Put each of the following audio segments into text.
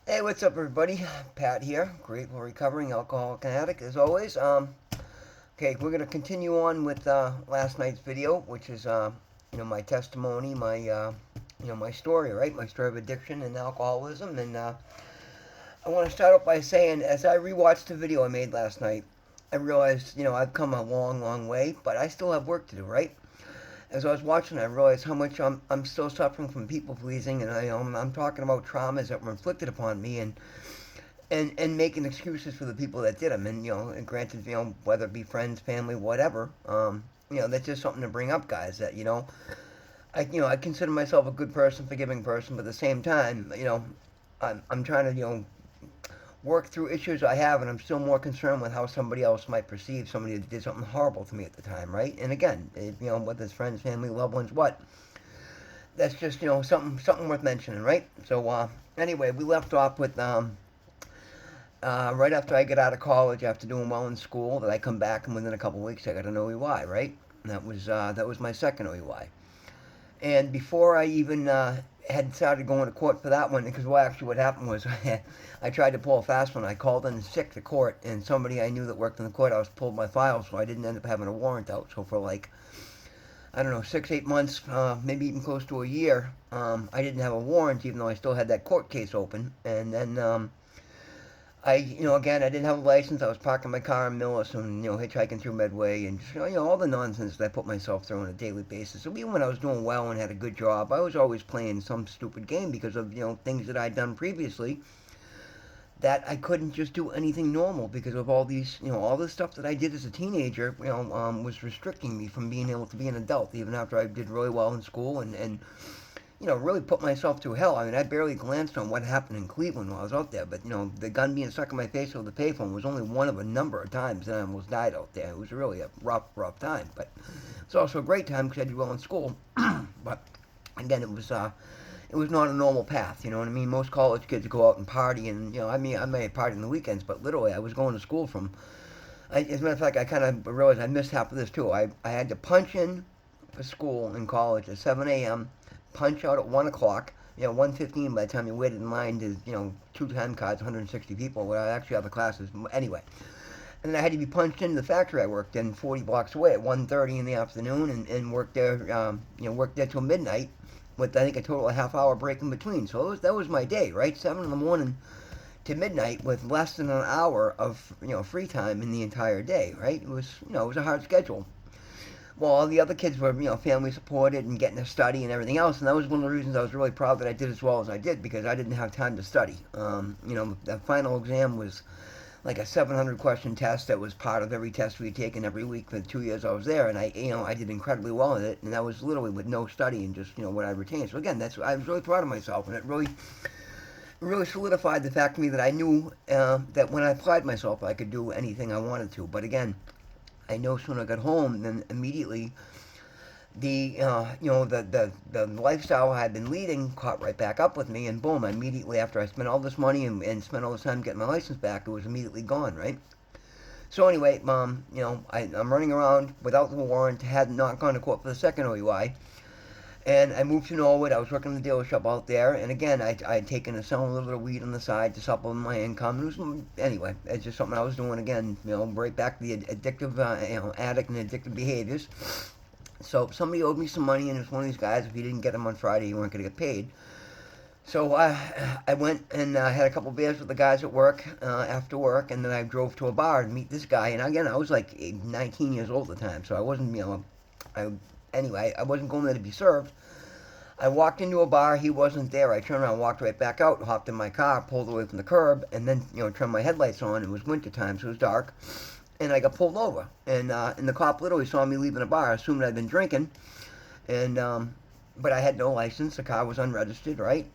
Hey, what's up, everybody? Pat here, grateful recovering alcoholic and addict as always. Okay, we're gonna continue on with last night's video, which is my testimony, my story, right? My story of addiction and alcoholism. And I want to start off by saying, as I rewatched the video I made last night, I realized, I've come a long, long way, but I still have work to do, right? As I was watching, I realized how much I'm still suffering from people pleasing, and I'm talking about traumas that were inflicted upon me, and making excuses for the people that did them. And and granted, whether it be friends, family, whatever, that's just something to bring up, guys. That I consider myself a good person, forgiving person, but at the same time, I'm trying to work through issues I have, and I'm still more concerned with how somebody else might perceive somebody that did something horrible to me at the time, right? And again, whether it's friends, family, loved ones, what, that's just something worth mentioning, right? So anyway, we left off with right after I get out of college, after doing well in school, that I come back and within a couple of weeks I got an OUI, right? And that was my second OUI. And before I even had started going to court for that one, because actually what happened was I tried to pull a fast one. I called in sick to court, and somebody I knew that worked in the courthouse pulled my file, so I didn't end up having a warrant out. So for like, I don't know, 6, 8 months, maybe even close to a year, I didn't have a warrant, even though I still had that court case open. And then again, I didn't have a license. I was parking my car in Millis and, hitchhiking through Medway and just, all the nonsense that I put myself through on a daily basis. So even when I was doing well and had a good job, I was always playing some stupid game because of, things that I'd done previously that I couldn't just do anything normal because of all these, all the stuff that I did as a teenager, was restricting me from being able to be an adult even after I did really well in school and really put myself through hell. I mean, I barely glanced on what happened in Cleveland while I was out there, but, the gun being stuck in my face over the payphone was only one of a number of times that I almost died out there. It was really a rough, rough time, but it's also a great time because I did well in school. But again, it was not a normal path. You know what I mean? Most college kids go out and party, and I mean, I may have partied on the weekends, but literally, I was going to school from. As a matter of fact, I kind of realized I missed half of this too. I had to punch in for school in college at 7 a.m., punch out at 1 o'clock. 1:15 by the time you waited in line to, two time cards, 160 people. Well, I actually have the classes anyway. And then I had to be punched into the factory I worked in 40 blocks away at 1:30 in the afternoon and work there, work there till midnight with I think a total of half-hour break in between. So that was my day, right? 7 in the morning to midnight with less than an hour of free time in the entire day, right? It was a hard schedule. Well, all the other kids were family supported and getting to study and everything else, and that was one of the reasons I was really proud that I did as well as I did because I didn't have time to study. The final exam was like a 700 question test that was part of every test we had taken every week for the 2 years I was there, and I did incredibly well in it, and that was literally with no study and just what I retained. So again, I was really proud of myself, and it really solidified the fact to me that I knew that when I applied myself, I could do anything I wanted to. But again, I know soon I got home, then immediately the lifestyle I had been leading caught right back up with me, and boom! Immediately after I spent all this money and spent all this time getting my license back, it was immediately gone, right? So anyway, I'm running around without the warrant, had not gone to court for the second OUI, and I moved to Norwood. I was working in the dealership out there, and again, I had taken to selling a little bit of weed on the side to supplement my income. It was anyway, it's just something I was doing again. Right back to the addictive, addict and addictive behaviors. So somebody owed me some money, and it was one of these guys. If you didn't get them on Friday, you weren't going to get paid. So I went and had a couple beers with the guys at work after work, and then I drove to a bar to meet this guy. And again, I was like 19 years old at the time, so I wasn't, I anyway, I wasn't going there to be served. I walked into a bar, he wasn't there. I turned around, walked right back out, hopped in my car, pulled away from the curb, and then turned my headlights on. It was winter time, so it was dark, and I got pulled over. And the cop literally saw me leaving the bar, assumed I'd been drinking, and but I had no license. The car was unregistered, right?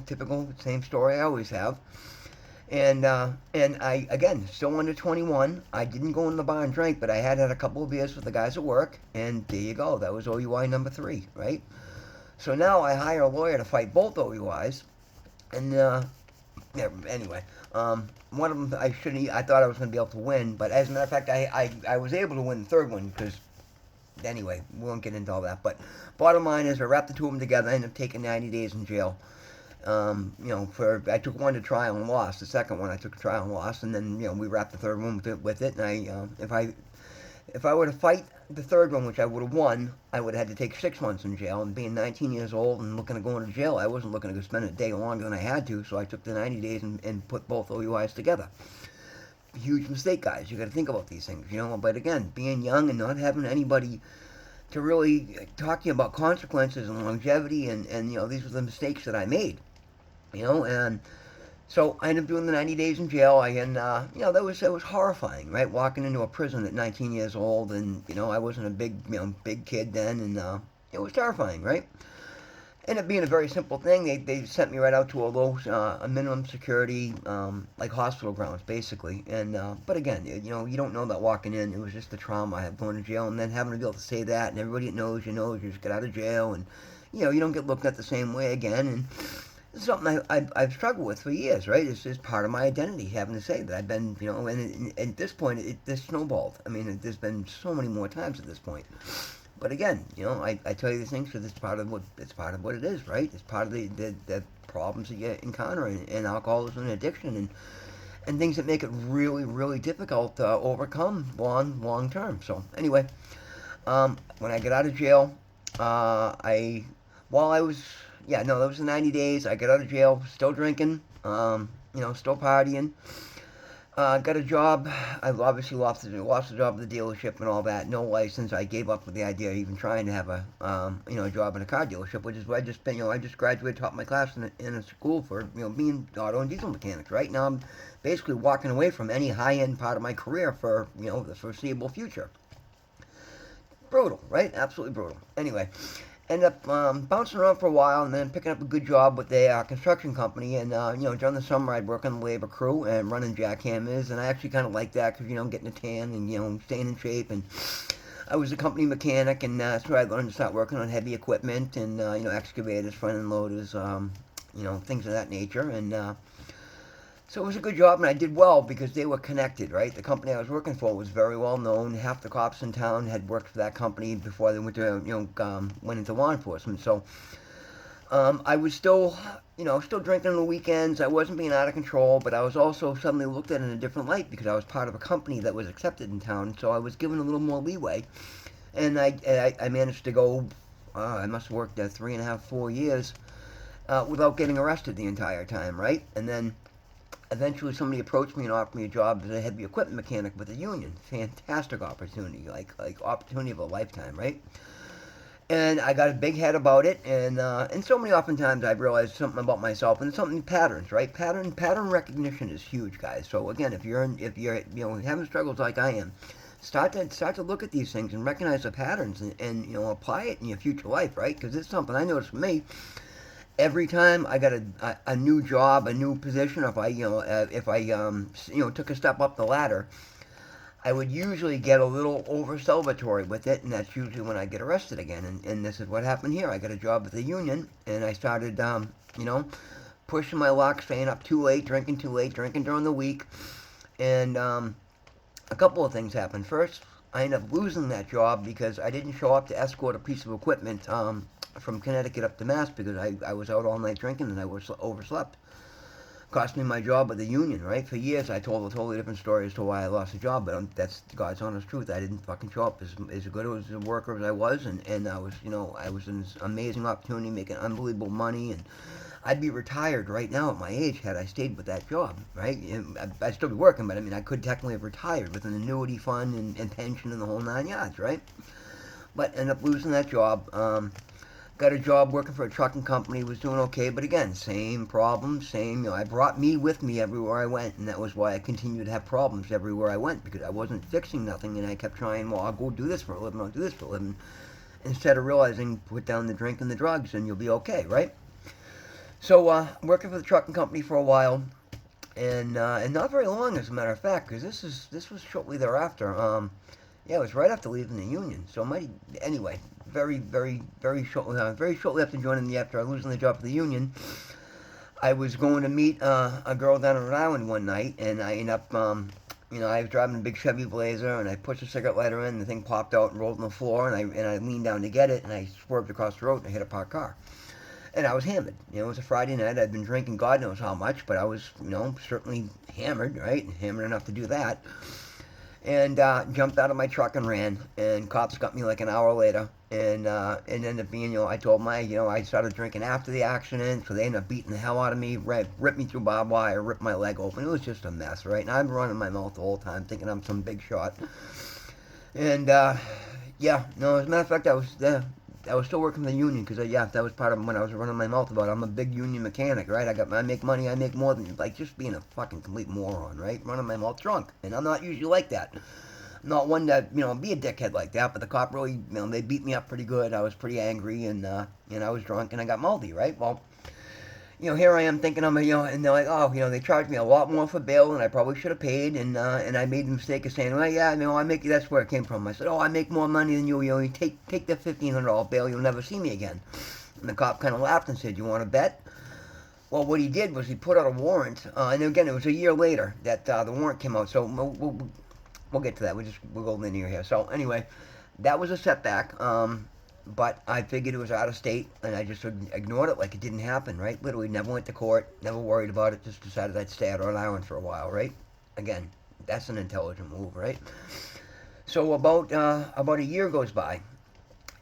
Typical, same story I always have. And I again still under 21. I didn't go in the bar and drink, but I had a couple of beers with the guys at work, and there you go. That was OUI number 3, right? So now I hire a lawyer to fight both OUIs, and yeah, anyway, one of them I thought I was going to be able to win, but as a matter of fact, I was able to win the third one because anyway, we won't get into all that. But bottom line is, I wrapped the two of them together. I ended up taking 90 days in jail. I took one to trial and lost. The second one I took a trial and lost, and then we wrapped the third one with it. And if I were to fight the third one, which I would have won, I would have had to take 6 months in jail. And being 19 years old and looking at going to jail, I wasn't looking to spend a day longer than I had to. So I took the 90 days and put both OUIs together. Huge mistake, guys. You got to think about these things, But again, being young and not having anybody to really talk to you about consequences and longevity, and these were the mistakes that I made, and so I ended up doing the 90 days in jail. That was horrifying, right? Walking into a prison at 19 years old, and I wasn't a big kid then, and it was terrifying, right? Ended up being a very simple thing. They sent me right out to a minimum security, like hospital grounds, basically. And but again, you don't know that walking in. It was just the trauma I had going to jail, and then having to be able to say that, and everybody that knows you just get out of jail, and you don't get looked at the same way again. And it's something I've struggled with for years, right? It's just part of my identity, having to say that I've been, and at this point, this snowballed. I mean, there's been so many more times at this point. But again, I tell you these things because it's part of what it is, right? It's part of the problems that you encounter in alcoholism and addiction, and things that make it really, really difficult to overcome long term. So anyway, when I got out of jail, while I was that was the 90 days. I got out of jail, still drinking, still partying. Got a job. I obviously lost the job at the dealership and all that. No license. I gave up with the idea of even trying to have a job in a car dealership, which is why I just graduated, taught my class in a school for being auto and diesel mechanics. Right now, I'm basically walking away from any high end part of my career for the foreseeable future. Brutal, right? Absolutely brutal. Anyway. Ended up bouncing around for a while and then picking up a good job with a construction company. And, during the summer I'd work on the labor crew and running jackhammers. And I actually kind of liked that because, getting a tan and, staying in shape. And I was a company mechanic, and that's where I learned to start working on heavy equipment and, excavators, front end loaders, things of that nature. And so it was a good job, and I did well because they were connected, right? The company I was working for was very well known. Half the cops in town had worked for that company before they went into law enforcement. So I was still drinking on the weekends. I wasn't being out of control, but I was also suddenly looked at in a different light because I was part of a company that was accepted in town. So I was given a little more leeway, and I managed to go. I must have worked there 3.5, 4 years without getting arrested the entire time, right? And then eventually somebody approached me and offered me a job as a heavy equipment mechanic with a union. Fantastic opportunity, like opportunity of a lifetime, right? And I got a big head about it, and so many oftentimes I've realized something about myself, and it's something patterns, right? Pattern recognition is huge, guys. So again, if you're having struggles like I am, start to look at these things and recognize the patterns and apply it in your future life, right? Because it's something I noticed for me. Every time I got a new job, a new position, if I took a step up the ladder, I would usually get a little over celebratory with it, and that's usually when I get arrested again. And this is what happened here. I got a job at the union, and I started, pushing my luck, staying up too late, drinking during the week, and a couple of things happened. First, I ended up losing that job because I didn't show up to escort a piece of equipment from Connecticut up to Mass because I was out all night drinking and I was overslept. Cost me my job with the union, right? For years I told a totally different story as to why I lost the job, but that's God's honest truth. I didn't fucking show up as good as a worker as I was, and I was, I was in this amazing opportunity, making unbelievable money, and I'd be retired right now at my age had I stayed with that job, right? I'd still be working, but I mean, I could technically have retired with an annuity fund and pension and the whole 9 yards, right? But ended up losing that job. Got a job working for a trucking company, was doing okay, but again, same problems, I brought me with me everywhere I went, and that was why I continued to have problems everywhere I went, because I wasn't fixing nothing, and I kept trying, well, I'll go do this for a living, I'll do this for a living, instead of realizing, put down the drink and the drugs, and you'll be okay, right? So, working for the trucking company for a while, and not very long, as a matter of fact, because this was shortly thereafter, it was right after leaving the union, so anyway, very shortly after after losing the job for the union, I was going to meet a girl down in Rhode Island one night, and I ended up, I was driving a big Chevy Blazer, and I pushed a cigarette lighter in, and the thing popped out and rolled on the floor, and I leaned down to get it, and I swerved across the road and I hit a parked car. and I was hammered. It was a Friday night. I'd been drinking God knows how much, but I was, certainly hammered, right? Hammered enough to do that. And jumped out of my truck and ran. And cops got me like an hour later. And it ended up being, I told my, I started drinking after the accident, so they ended up beating the hell out of me, ripped me through barbed wire, ripped my leg open. It was just a mess, right? And I'm running my mouth the whole time, thinking I'm some big shot. And yeah, no, as a matter of fact, I was there. I was still working for the union because, yeah, that was part of when I was running my mouth about it. I'm a big union mechanic, right? I make money, I make more than, like, just being a fucking complete moron, right? Running my mouth drunk. And I'm not usually like that. I'm not one to, be a dickhead like that, but the cop really, they beat me up pretty good. I was pretty angry and I was drunk and I got mouthy, right? Well, here I am thinking and they're like, oh, they charged me a lot more for bail than I probably should have paid, and I made the mistake of saying, well, yeah, I make, that's where it came from. I said, oh, I make more money than you, you take the $1,500 bail, you'll never see me again. And the cop kind of laughed and said, you want to bet? Well, what he did was he put out a warrant, and again, it was a year later that the warrant came out, so we'll get to that, we'll go linear here. So anyway, that was a setback. But I figured it was out of state, and I just ignored it like it didn't happen, right? Literally never went to court, never worried about it, just decided I'd stay out on Rhode Island for a while, right? Again, that's an intelligent move, right? So about a year goes by,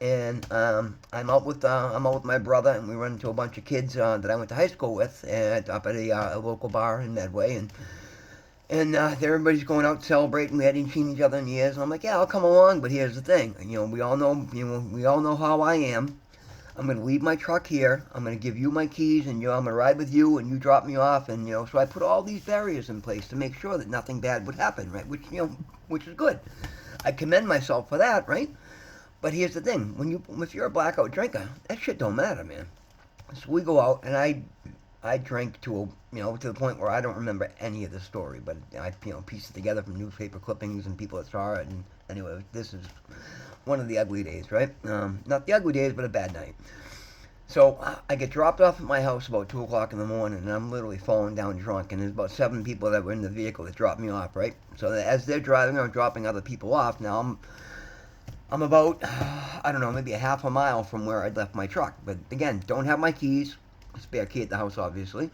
and I'm out with my brother, and we run into a bunch of kids that I went to high school with, up at a local bar in Medway, and everybody's going out celebrating. We hadn't seen each other in years, and I'm like, yeah, I'll come along. But here's the thing, we all know how I am. I'm gonna leave my truck here. I'm gonna give you my keys, and I'm gonna ride with you, and you drop me off, and So I put all these barriers in place to make sure that nothing bad would happen, right? Which is good. I commend myself for that, right? But here's the thing: if you're a blackout drinker, that shit don't matter, man. So we go out, and I drank to the point where I don't remember any of the story, but I pieced it together from newspaper clippings and people that saw it. And anyway, this is one of the ugly days, right? Not the ugly days, but a bad night. So I get dropped off at my house about 2 o'clock in the morning, and I'm literally falling down drunk. And there's about 7 people that were in the vehicle that dropped me off, right? So as they're driving, I'm dropping other people off. Now I'm about I don't know, maybe a half a mile from where I'd left my truck. But again, don't have my keys. Spare key at the house, obviously.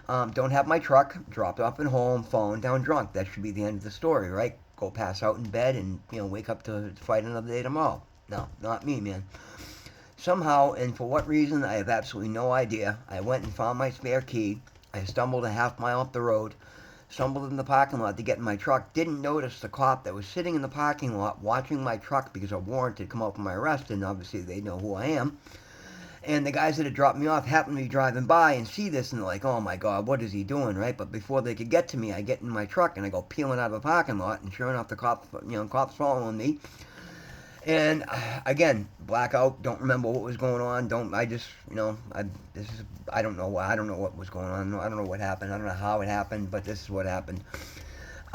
Don't have my truck, dropped off at home, falling down drunk. That should be the end of the story, right? Go pass out in bed and, wake up to fight another day tomorrow. No, not me, man. Somehow, and for what reason, I have absolutely no idea, I went and found my spare key. I stumbled a half mile up the road, stumbled in the parking lot to get in my truck, didn't notice the cop that was sitting in the parking lot watching my truck because a warrant had come out for my arrest, and obviously they know who I am. And the guys that had dropped me off happened to be driving by and see this, and they're like, oh my God, what is he doing, right? But before they could get to me, I get in my truck and I go peeling out of the parking lot, and sure enough, the cops following me. And again, blackout, don't remember what was going on. I don't know what was going on. I don't know what happened. I don't know how it happened, but this is what happened.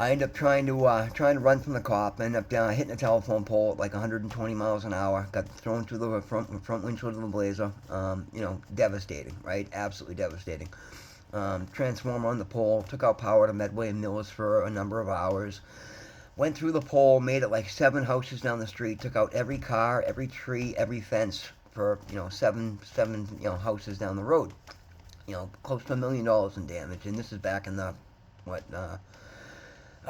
I end up trying to run from the cop. I end up hitting a telephone pole at like 120 miles an hour. Got thrown through the front windshield of the Blazer. Devastating, right? Absolutely devastating. Transformer on the pole. Took out power to Medway and Millis for a number of hours. Went through the pole. Made it like 7 houses down the street. Took out every car, every tree, every fence for 7 houses down the road. Close to $1 million in damage. And this is back in the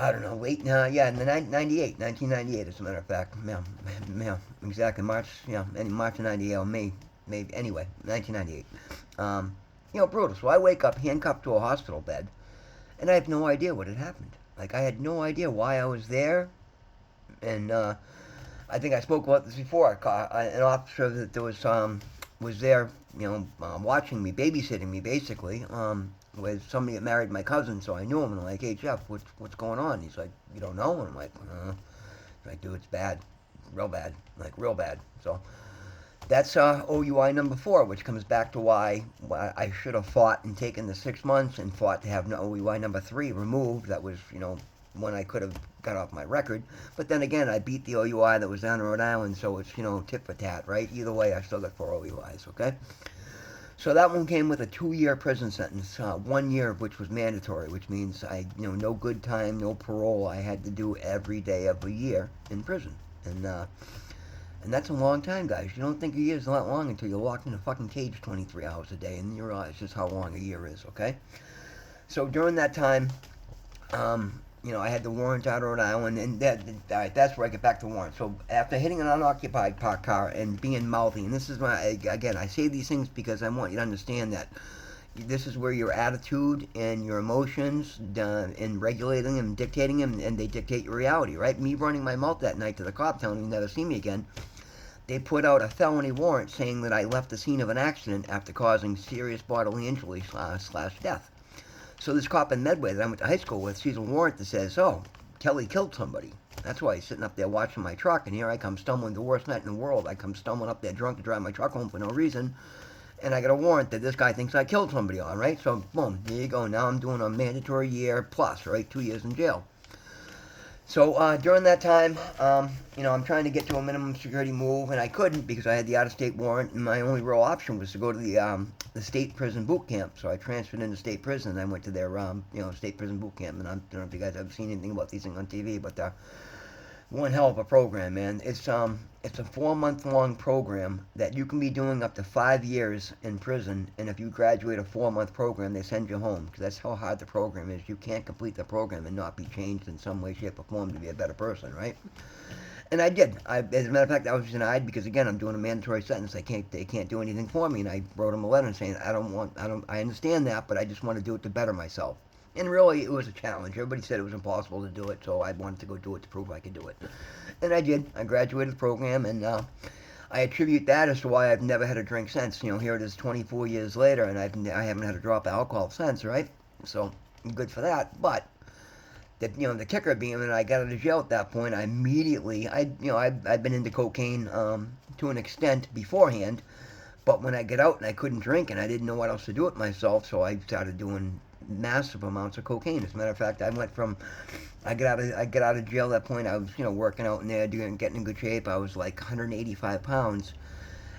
I don't know, late, in the 1998, as a matter of fact. Yeah, exactly, March of 98, or May, anyway, 1998. Brutal. So I wake up handcuffed to a hospital bed, and I have no idea what had happened. Like, I had no idea why I was there, and, I think I spoke about this before. An officer that there was there, watching me, babysitting me, basically, with somebody that married my cousin, so I knew him, and I'm like, hey, Jeff, what's going on? He's like, you don't know? And I'm like, He's like, dude, it's bad, real bad, like, real bad. So that's OUI number 4, which comes back to why I should have fought and taken the 6 months and fought to have OUI number 3 removed. That was, when I could have got off my record. But then again, I beat the OUI that was down in Rhode Island, so it's, tit for tat, right? Either way, I still got 4 OUIs, okay? So that one came with a 2-year prison sentence, 1 year of which was mandatory, which means no good time, no parole. I had to do every day of a year in prison. And And that's a long time, guys. You don't think a year's that long until you're locked in a fucking cage 23 hours a day, and you realize just how long a year is, okay? So during that time, I had the warrant out of Rhode Island, and all right, that's where I get back to warrant. So after hitting an unoccupied parked car and being mouthy, and this is my, again, I say these things because I want you to understand that this is where your attitude and your emotions and regulating them and dictating them, and they dictate your reality, right? Me running my mouth that night to the cop telling him he'd never see me again, they put out a felony warrant saying that I left the scene of an accident after causing serious bodily injury slash death. So this cop in Medway that I went to high school with sees a warrant that says, oh, Kelly killed somebody. That's why he's sitting up there watching my truck, and here I come stumbling, the worst night in the world. I come stumbling up there drunk to drive my truck home for no reason, and I got a warrant that this guy thinks I killed somebody on, right? So, boom, there you go. Now I'm doing a mandatory year plus, right? 2 years in jail. So during that time, I'm trying to get to a minimum security move, and I couldn't because I had the out-of-state warrant, and my only real option was to go to the state prison boot camp. So I transferred into state prison, and I went to their state prison boot camp. And I don't know if you guys have seen anything about these things on TV, but one hell of a program, man. It's a 4-month long program that you can be doing up to 5 years in prison, and if you graduate a 4-month program, they send you home because that's how hard the program is. You can't complete the program and not be changed in some way, shape, or form to be a better person, right? And I did. As a matter of fact, I was denied because again, I'm doing a mandatory sentence. They can't do anything for me, and I wrote them a letter saying I understand that, but I just want to do it to better myself. And really, it was a challenge. Everybody said it was impossible to do it, so I wanted to go do it to prove I could do it. And I did. I graduated the program, and I attribute that as to why I've never had a drink since. Here it is 24 years later, and I haven't had a drop of alcohol since, right? So, good for that. But, the kicker being that I got out of jail at that point, I immediately, I'd been into cocaine to an extent beforehand, but when I got out and I couldn't drink and I didn't know what else to do with myself, so I started doing massive amounts of cocaine. As a matter of fact, I got out of jail at that point. I was, working out in there, getting in good shape. I was like 185 pounds,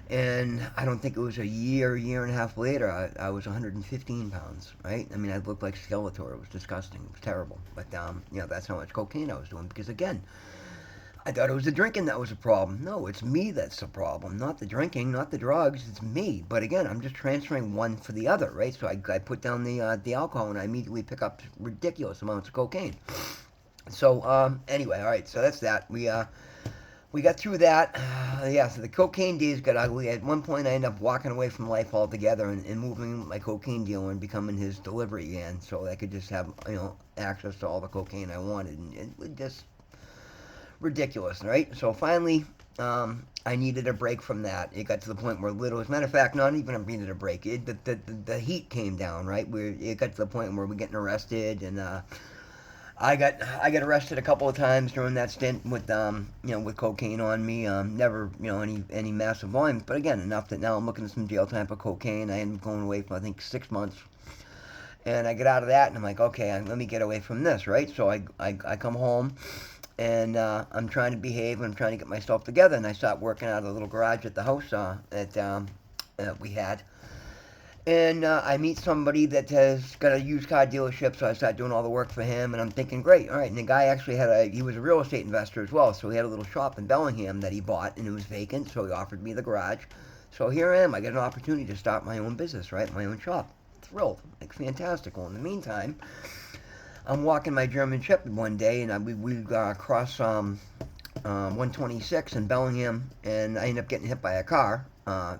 and I don't think it was a year and a half later, I was 115 pounds, right? I mean, I looked like Skeletor. It was disgusting. It was terrible. But, that's how much cocaine I was doing, because again, I thought it was the drinking that was a problem. No, it's me that's the problem, not the drinking, not the drugs. It's me. But again, I'm just transferring one for the other, right? So I put down the alcohol, and I immediately pick up ridiculous amounts of cocaine. So anyway, all right. So that's that. We got through that. So the cocaine days got ugly. At one point, I ended up walking away from life altogether and moving my cocaine dealer and becoming his delivery man, so I could just have access to all the cocaine I wanted, and it just ridiculous, right? So finally, I needed a break from that. It got to the point where as a matter of fact, not even I needed a break. The heat came down, right? It got to the point where we're getting arrested, and I got arrested a couple of times during that stint with with cocaine on me. Never any massive volumes, but again enough that now I'm looking at some jail time for cocaine. I ended up going away for I think 6 months. And I get out of that, and I'm like, okay, let me get away from this, right? So I come home, and I'm trying to behave, and I'm trying to get myself together, and I start working out of the little garage at the house that we had. And I meet somebody that has got a used car dealership, so I start doing all the work for him, and I'm thinking, great, all right. And the guy actually he was a real estate investor as well, so he had a little shop in Bellingham that he bought, and it was vacant, so he offered me the garage. So here I am, I get an opportunity to start my own business, right, my own shop. Thrilled, like fantastic. Well, in the meantime, I'm walking my German Shepherd one day, and we cross 126 in Bellingham, and I end up getting hit by a car.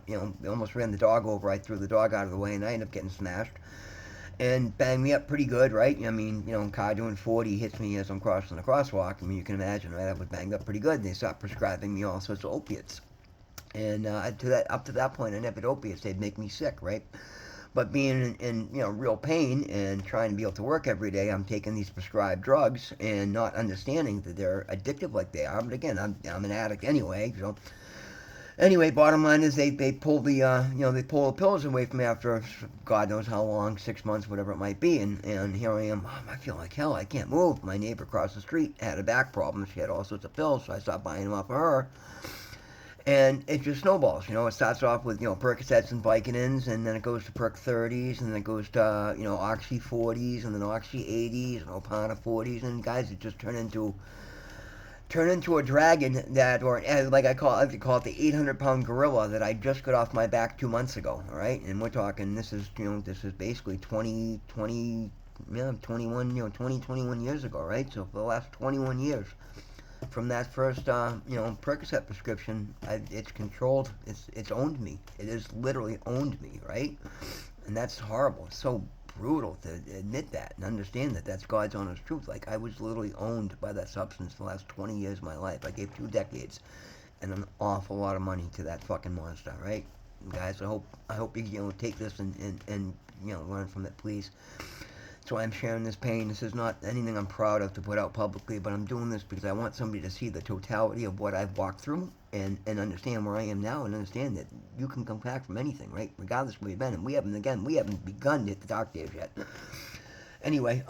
We almost ran the dog over. I threw the dog out of the way, and I end up getting smashed and banged me up pretty good, right? I mean, car doing 40 hits me as I'm crossing the crosswalk. I mean, you can imagine, right? I was banged up pretty good. And they stopped prescribing me all sorts of opiates, and up to that point, I never had opiates. They'd make me sick, right? But being in real pain and trying to be able to work every day, I'm taking these prescribed drugs and not understanding that they're addictive like they are. But again, I'm an addict anyway. So anyway, bottom line is they pull they pull the pills away from me after God knows how long, 6 months, whatever it might be. And here I am. I feel like hell. I can't move. My neighbor across the street had a back problem. She had all sorts of pills, so I stopped buying them off of her. And it just snowballs, it starts off with, Percocets and Vicodins, and then it goes to Perc 30s, and then it goes to, Oxy 40s, and then Oxy 80s, and Opana 40s, and guys, it just turned into turn into a dragon that, or like I like to call it the 800-pound gorilla that I just got off my back 2 months ago. All right, and we're talking. This is basically 20, yeah, 21, 21 years ago, right? So for the last 21 years, from that first, Percocet prescription, it's controlled. It's owned me. It has literally owned me, right? And that's horrible. It's so brutal to admit that and understand that that's God's honest truth. Like, I was literally owned by that substance the last 20 years of my life. I gave 2 decades and an awful lot of money to that fucking monster, right? Guys, I hope you take this and learn from it, please. So I'm sharing this pain. This is not anything I'm proud of to put out publicly, but I'm doing this because I want somebody to see the totality of what I've walked through and understand where I am now and understand that you can come back from anything, right? Regardless of where you've been. And we haven't begun to hit the dark days yet. Anyway,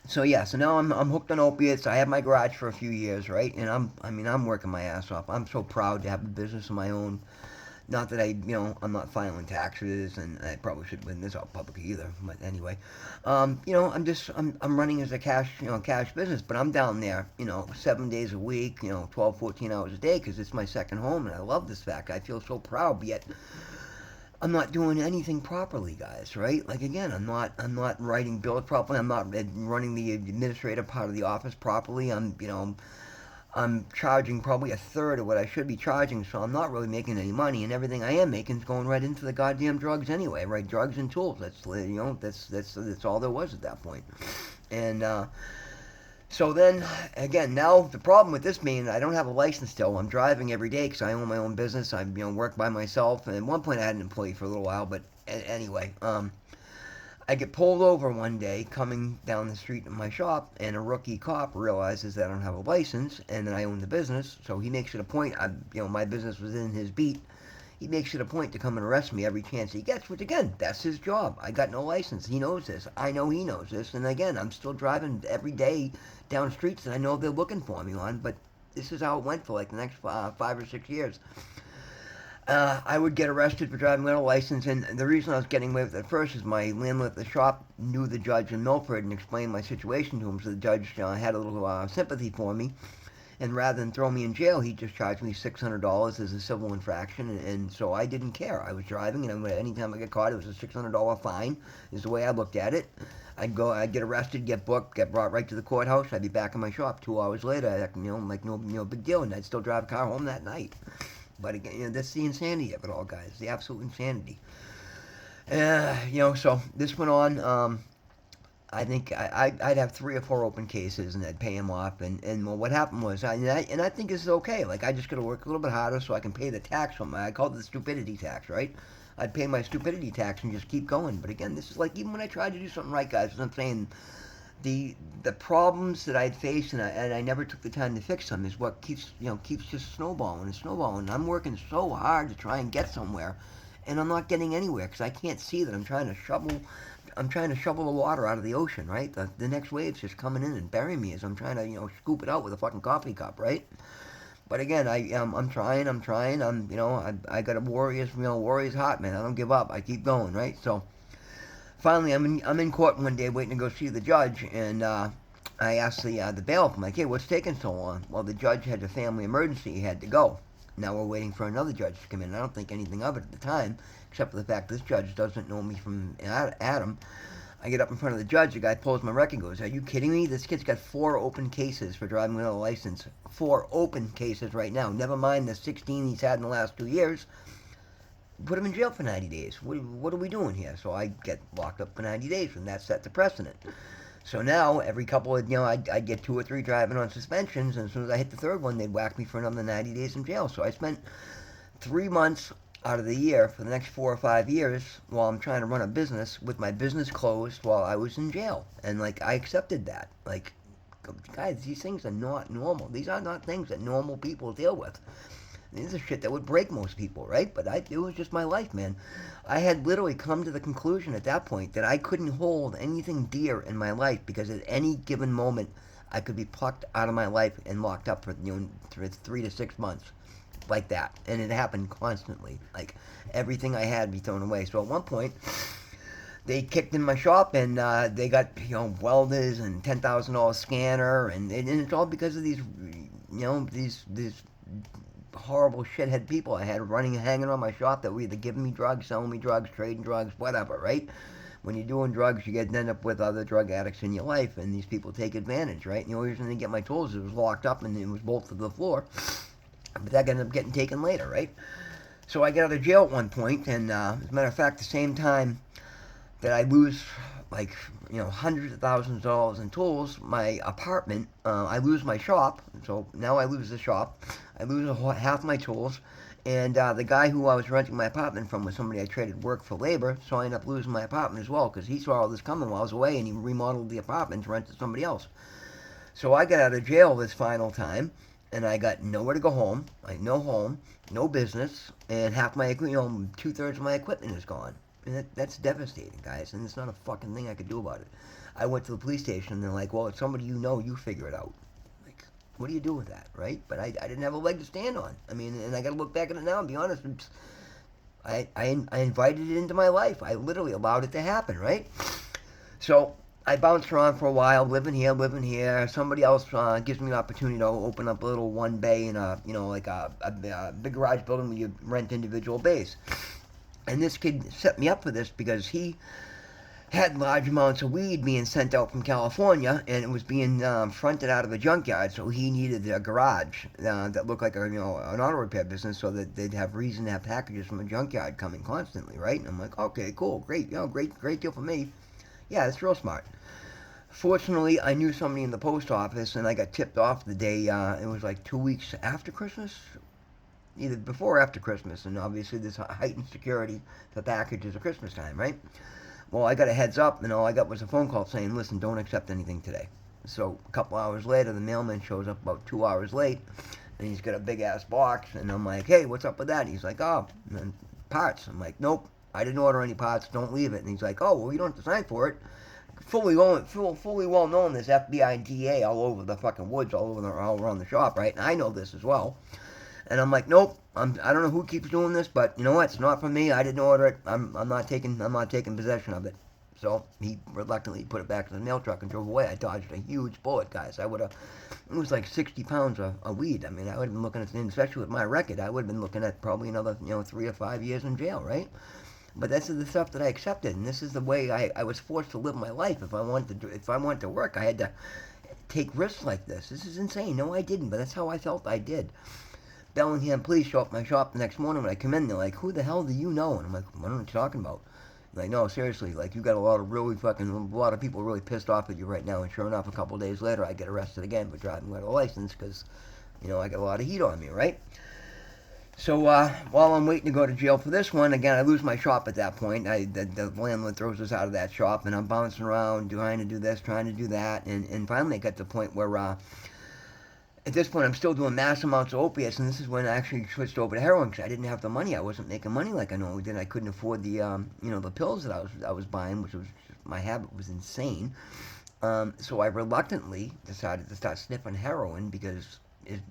so yeah, so now I'm hooked on opiates. I had my garage for a few years, right? And I'm working my ass off. I'm so proud to have a business of my own. Not that I'm not filing taxes, and I probably shouldn't win this out publicly either. But anyway, I'm running as a cash business, but I'm down there, 7 days a week, 12, 14 hours a day, because it's my second home, and I love this fact. I feel so proud, but yet I'm not doing anything properly, guys. Right? Like again, I'm not writing bills properly. I'm not running the administrative part of the office properly. I'm charging probably a third of what I should be charging, so I'm not really making any money, and everything I am making is going right into the goddamn drugs anyway, right? Drugs and tools. That's all there was at that point. And so then again, now the problem with this being I don't have a license still. I'm driving every day because I own my own business. I work by myself, and at one point I had an employee for a little while, but anyway, I get pulled over one day coming down the street in my shop, and a rookie cop realizes that I don't have a license and that I own the business. So he makes it a point. My business was in his beat. He makes it a point to come and arrest me every chance he gets, which again, that's his job. I got no license. He knows this. I know he knows this. And again, I'm still driving every day down streets that I know they're looking for me on. But this is how it went for like the next 5 or 6 years. I would get arrested for driving without a license, and the reason I was getting away with it at first is my landlord at the shop knew the judge in Milford and explained my situation to him, so the judge had a little sympathy for me, and rather than throw me in jail, he just charged me $600 as a civil infraction, and so I didn't care. I was driving, and anytime I get caught, it was a $600 fine, is the way I looked at it. I'd get arrested, get booked, get brought right to the courthouse, I'd be back in my shop 2 hours later, like no big deal, and I'd still drive a car home that night. But again, that's the insanity of it all, guys. The absolute insanity. So this went on. I think I'd have 3 or 4 open cases, and I'd pay him off. And well, what happened was, and I think this is okay. Like, I just got to work a little bit harder so I can pay the tax from I call it the stupidity tax, right? I'd pay my stupidity tax and just keep going. But again, this is like even when I tried to do something right, guys. As I'm saying, the problems that I'd faced and I never took the time to fix them is what keeps just snowballing and snowballing. I'm working so hard to try and get somewhere, and I'm not getting anywhere because I can't see that I'm trying to shovel the water out of the ocean, right? The next wave's just coming in and burying me as I'm trying to scoop it out with a fucking coffee cup, right? But again, I'm trying. I got a warrior's heart, man. I don't give up. I keep going, right? So finally, I'm in court one day waiting to go see the judge, and I asked the bailiff, I'm like, hey, what's taking so long? Well, the judge had a family emergency, he had to go. Now we're waiting for another judge to come in. I don't think anything of it at the time, except for the fact this judge doesn't know me from Adam. I get up in front of the judge, the guy pulls my record and goes, are you kidding me? This kid's got 4 open cases for driving without a license. 4 open cases right now. Never mind the 16 he's had in the last 2 years. Put him in jail for 90 days. What are we doing here? So I get locked up for 90 days, and that set the precedent. So now, every couple of, I'd get 2 or 3 driving on suspensions, and as soon as I hit the third one, they'd whack me for another 90 days in jail. So I spent 3 months out of the year for the next 4 or 5 years while I'm trying to run a business with my business closed while I was in jail. And, I accepted that. Guys, these things are not normal. These are not things that normal people deal with. This is shit that would break most people, right? But it was just my life, man. I had literally come to the conclusion at that point that I couldn't hold anything dear in my life because at any given moment I could be plucked out of my life and locked up for 3 to 6 months, like that. And it happened constantly. Like everything I had be thrown away. So at one point, they kicked in my shop and they got welders and $10,000 scanner and it's all because of these these horrible shithead people I had hanging on my shop that were either giving me drugs, selling me drugs, trading drugs, whatever, right? When you're doing drugs, you end up with other drug addicts in your life, and these people take advantage, right? And the only reason I didn't get my tools, it was locked up and it was bolted to the floor. But that ended up getting taken later, right? So I got out of jail at one point, and as a matter of fact, the same time that I lose like hundreds of thousands of dollars in tools, my apartment, I lose my shop. So now I lose the shop. I lose half my tools. And the guy who I was renting my apartment from was somebody I traded work for labor, so I ended up losing my apartment as well because he saw all this coming while I was away and he remodeled the apartment to rent to somebody else. So I got out of jail this final time and I got nowhere to go home, like no home, no business, and half my, 2/3 of my equipment is gone. And that's devastating, guys, and there's not a fucking thing I could do about it. I went to the police station and they're like, well, it's somebody you figure it out. What do you do with that, right? But I didn't have a leg to stand on. I mean, and I got to look back at it now and be honest. I invited it into my life. I literally allowed it to happen, right? So I bounced around for a while, living here. Somebody else gives me an opportunity to open up a little one bay in a big garage building where you rent individual bays. And this kid set me up for this because he had large amounts of weed being sent out from California, and it was being fronted out of a junkyard. So he needed a garage that looked like an auto repair business, so that they'd have reason to have packages from a junkyard coming constantly, right? And I'm like, okay, cool, great, great deal for me. Yeah, that's real smart. Fortunately, I knew somebody in the post office, and I got tipped off the day. It was like 2 weeks after Christmas, either before or after Christmas, and obviously there's heightened security for packages at Christmas time, right? Well, I got a heads up, and all I got was a phone call saying, listen, don't accept anything today. So a couple hours later, the mailman shows up about 2 hours late, and he's got a big-ass box, and I'm like, hey, what's up with that? And he's like, oh, parts. I'm like, nope, I didn't order any parts, don't leave it. And he's like, oh, well, you don't have to sign for it. Fully well known, there's FBI and DA all over the fucking woods, all around the shop, right? And I know this as well. And I'm like, nope. I don't know who keeps doing this, but you know what? It's not for me. I didn't order it. I'm not taking possession of it. So he reluctantly put it back in the mail truck and drove away. I dodged a huge bullet, guys. It was like 60 pounds of weed. I mean, I would have been looking at, especially with my record, I would have been looking at probably another 3 or 5 years in jail, right? But this is the stuff that I accepted, and this is the way I was forced to live my life. If I wanted to work, I had to take risks like this. This is insane. No, I didn't, but that's how I felt I did. Bellingham police show up at my shop the next morning. When I come in, they're like, who the hell do you know? And I'm like, I don't know what you're talking about. Like, no, seriously, like, you got a lot of people really pissed off at you right now. And sure enough, a couple of days later, I get arrested again for driving without a license because, I got a lot of heat on me, right? So while I'm waiting to go to jail for this one, again, I lose my shop at that point. The landlord throws us out of that shop, and I'm bouncing around, trying to do this, trying to do that. And finally, I got to the point where at this point, I'm still doing mass amounts of opiates, and this is when I actually switched over to heroin because I didn't have the money. I wasn't making money like I normally did. I couldn't afford the the pills that I was buying, which was my habit was insane. So I reluctantly decided to start sniffing heroin because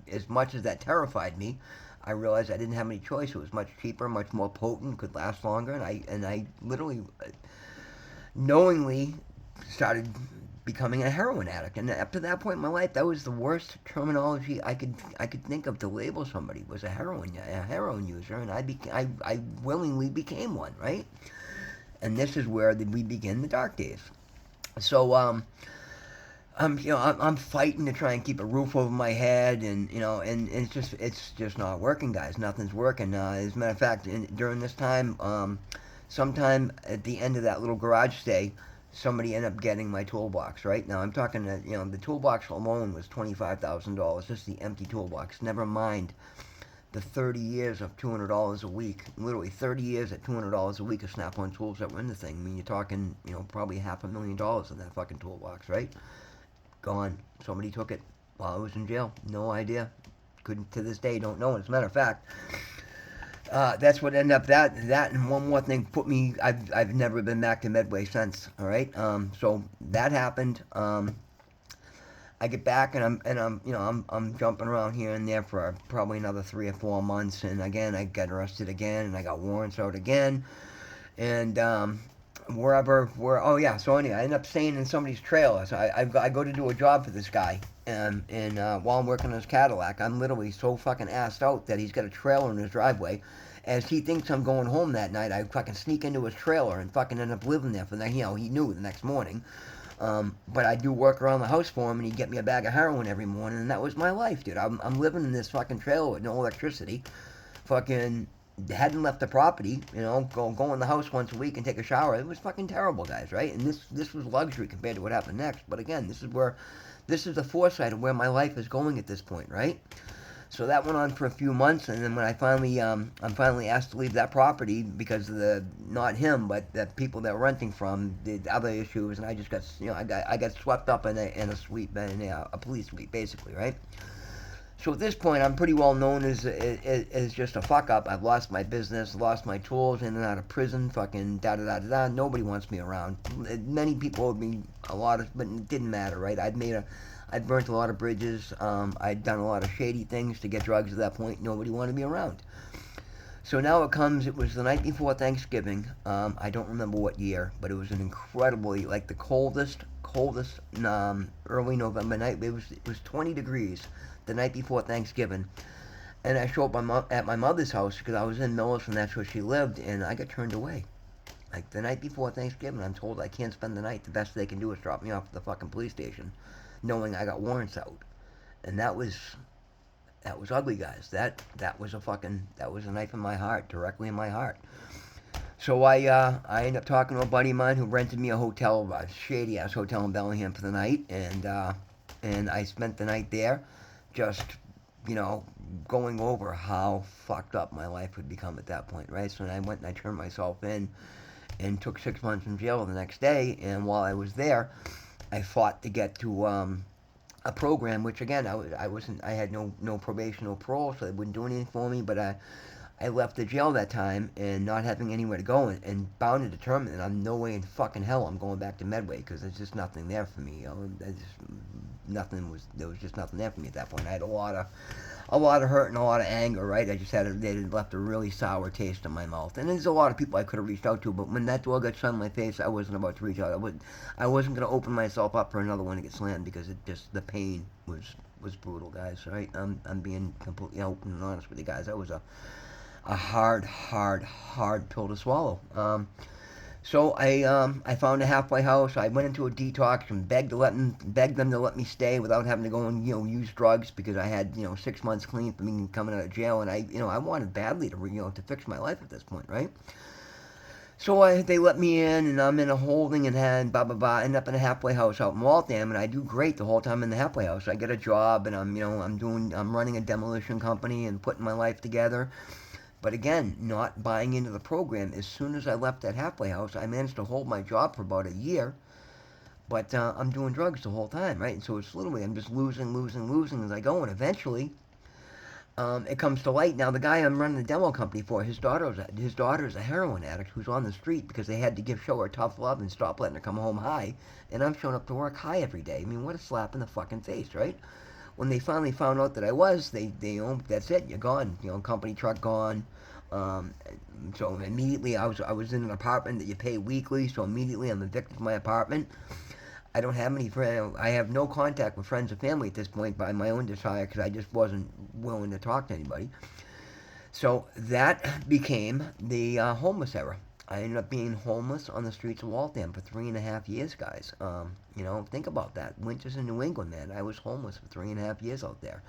as much as that terrified me, I realized I didn't have any choice. It was much cheaper, much more potent, could last longer, and I literally knowingly started becoming a heroin addict. And up to that point in my life, that was the worst terminology I could think of to label somebody was a heroin user, and I willingly became one, right? And this is where we begin the dark days. So I'm fighting to try and keep a roof over my head, and it's just not working, guys. Nothing's working. As a matter of fact, during this time, sometime at the end of that little garage stay, somebody ended up getting my toolbox, right? Now, I'm talking, the toolbox alone was $25,000, just the empty toolbox. Never mind the 30 years of $200 a week. Literally 30 years at $200 a week of Snap-on tools that were in the thing. I mean, you're talking, probably $500,000 in that fucking toolbox, right? Gone. Somebody took it while I was in jail. No idea. Couldn't, to this day, don't know. As a matter of fact, that's what ended up that and one more thing put me. I've never been back to Medway since. All right. So that happened. I get back and I'm jumping around here and there for probably another 3 or 4 months, and again I get arrested again, and I got warrants out again, and so anyway, I end up staying in somebody's trailer. So I go to do a job for this guy, And while I'm working on his Cadillac, I'm literally so fucking assed out that he's got a trailer in his driveway. As he thinks I'm going home that night, I fucking sneak into his trailer and fucking end up living there for the, he knew the next morning. But I do work around the house for him, and he'd get me a bag of heroin every morning, and that was my life, dude. I'm living in this fucking trailer with no electricity. Fucking hadn't left the property, go in the house once a week and take a shower. It was fucking terrible, guys, right? And this was luxury compared to what happened next. But again, this is the foresight of where my life is going at this point, right? So that went on for a few months, and then when I'm finally asked to leave that property because of the, not him, but the people that were renting from, the other issues, and I just got, I got swept up in a sweep, in a police sweep, basically, right? So at this point, I'm pretty well known as just a fuck up. I've lost my business, lost my tools, in and out of prison, fucking da da da da da. Nobody wants me around. Many people owed me a lot of, but it didn't matter, right? I'd burnt a lot of bridges. I'd done a lot of shady things to get drugs at that point. Nobody wanted me around. So now it was the night before Thanksgiving. I don't remember what year, but it was an incredibly, like the coldest, early November night. It was 20 degrees the night before Thanksgiving. And I show up at my mother's house because I was in Millis and that's where she lived, and I got turned away. Like the night before Thanksgiving, I'm told I can't spend the night. The best they can do is drop me off at the fucking police station, knowing I got warrants out. And that was ugly, guys. That was a knife in my heart, directly in my heart. So I ended up talking to a buddy of mine who rented me a shady ass hotel in Bellingham for the night, and I spent the night there, just going over how fucked up my life would become at that point, right? So I went and I turned myself in, and took 6 months in jail the next day. And while I was there, I fought to get to a program, which again I had no probation, no parole, so they wouldn't do anything for me. But I left the jail that time, and not having anywhere to go, and bound and determined that I'm no way in fucking hell I'm going back to Medway, because there's just nothing there for me. There was just nothing there for me at that point. I had a lot of hurt and a lot of anger, right? They had left a really sour taste in my mouth. And there's a lot of people I could have reached out to, but when that door got shut in my face, I wasn't about to reach out. I wasn't going to open myself up for another one to get slammed, because the pain was brutal, guys, right? I'm being completely open and honest with you guys. That was a hard pill to swallow. So I found a halfway house. I went into a detox and begged them to let me stay without having to go and use drugs, because I had 6 months clean for me coming out of jail, and I wanted badly to fix my life at this point, right? So they let me in, and I'm in a holding and had blah blah blah. End up in a halfway house out in Waltham, and I do great the whole time in the halfway house. I get a job, and I'm running a demolition company and putting my life together. But again, not buying into the program. As soon as I left that halfway house, I managed to hold my job for about a year. But I'm doing drugs the whole time, right? And so it's literally, I'm just losing as I go. And eventually, it comes to light. Now, the guy I'm running the demo company for, his daughter's a heroin addict who's on the street because they had to show her tough love and stop letting her come home high. And I'm showing up to work high every day. I mean, what a slap in the fucking face, right? When they finally found out that I was, they that's it, you're gone. Company truck gone. So immediately I was in an apartment that you pay weekly. So immediately I'm evicted from my apartment. I don't have any friends. I have no contact with friends or family at this point by my own desire, because I just wasn't willing to talk to anybody. So that became the homeless era. I ended up being homeless on the streets of Waltham for 3.5 years, guys. Think about that. Winters in New England, man. I was homeless for 3.5 years out there,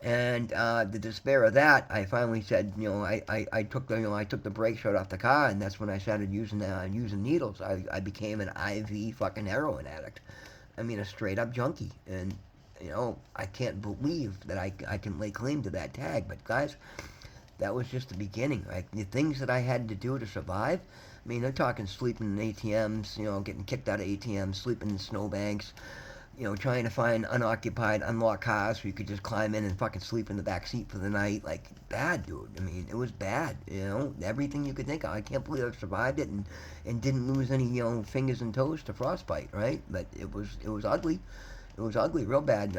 and the despair of that, I finally said, I took the brake shot off the car, and that's when I started using needles. I became an IV fucking heroin addict. I mean, a straight up junkie, and I can't believe that I can lay claim to that tag. But guys, that was just the beginning. Like the things that I had to do to survive. I mean, they're talking sleeping in ATMs, getting kicked out of ATMs, sleeping in snowbanks, trying to find unoccupied, unlocked cars so you could just climb in and fucking sleep in the back seat for the night. Like, bad, dude. I mean, it was bad, everything you could think of. I can't believe I survived it and didn't lose any, fingers and toes to frostbite, right? But it was ugly. It was ugly, real bad.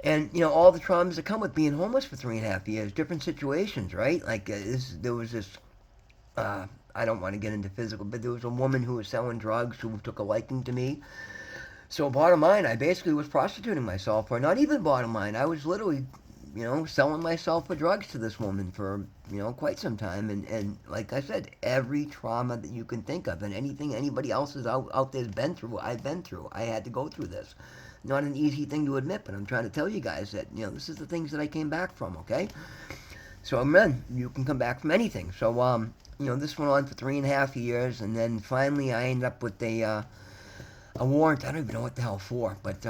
And all the traumas that come with being homeless for 3.5 years, different situations, right? Like there was this. I don't want to get into physical, but there was a woman who was selling drugs who took a liking to me. So bottom line, I basically was prostituting myself, or not even bottom line. I was literally, selling myself for drugs to this woman for, quite some time. And like I said, every trauma that you can think of and anything anybody else is out there's been through, I've been through. I had to go through this. Not an easy thing to admit, but I'm trying to tell you guys that, this is the things that I came back from, okay? So, man, you can come back from anything. So, this went on for 3.5 years, and then finally I ended up with a warrant. I don't even know what the hell for, but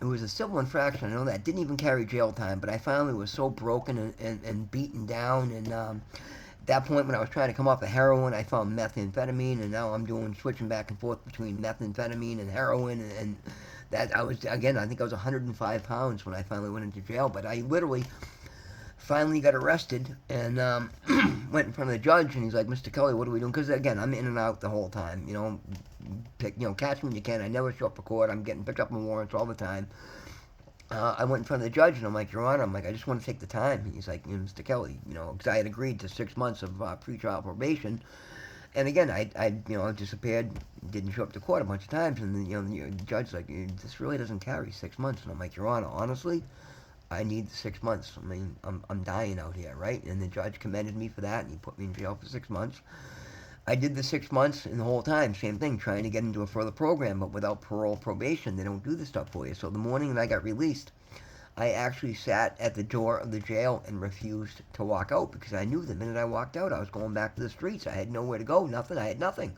it was a civil infraction. I know that. Didn't even carry jail time, but I finally was so broken and beaten down. And at that point, when I was trying to come off of heroin, I found methamphetamine, and now I'm switching back and forth between methamphetamine and heroin. And that I was, again, I think I was 105 pounds when I finally went into jail. But I literally finally got arrested and went in front of the judge, and he's like, "Mr. Kelly, what are we doing?" Because again, I'm in and out the whole time. Catch me when you can. I never show up for court. I'm getting picked up on warrants all the time. I went in front of the judge, and I'm like, "Your Honor," I'm like, "I just want to take the time." He's like, "Mr. Kelly, because I had agreed to 6 months of pre-trial probation." And again, I disappeared, didn't show up to court a bunch of times, and the judge's like, "This really doesn't carry 6 months." And I'm like, "Your Honor, honestly, I need the 6 months. I mean, I'm dying out here, right?" And the judge commended me for that, and he put me in jail for 6 months. I did the 6 months, and the whole time, same thing, trying to get into a further program, but without parole probation, they don't do this stuff for you. So the morning that I got released, I actually sat at the door of the jail and refused to walk out because I knew the minute I walked out, I was going back to the streets. I had nowhere to go, nothing. I had nothing.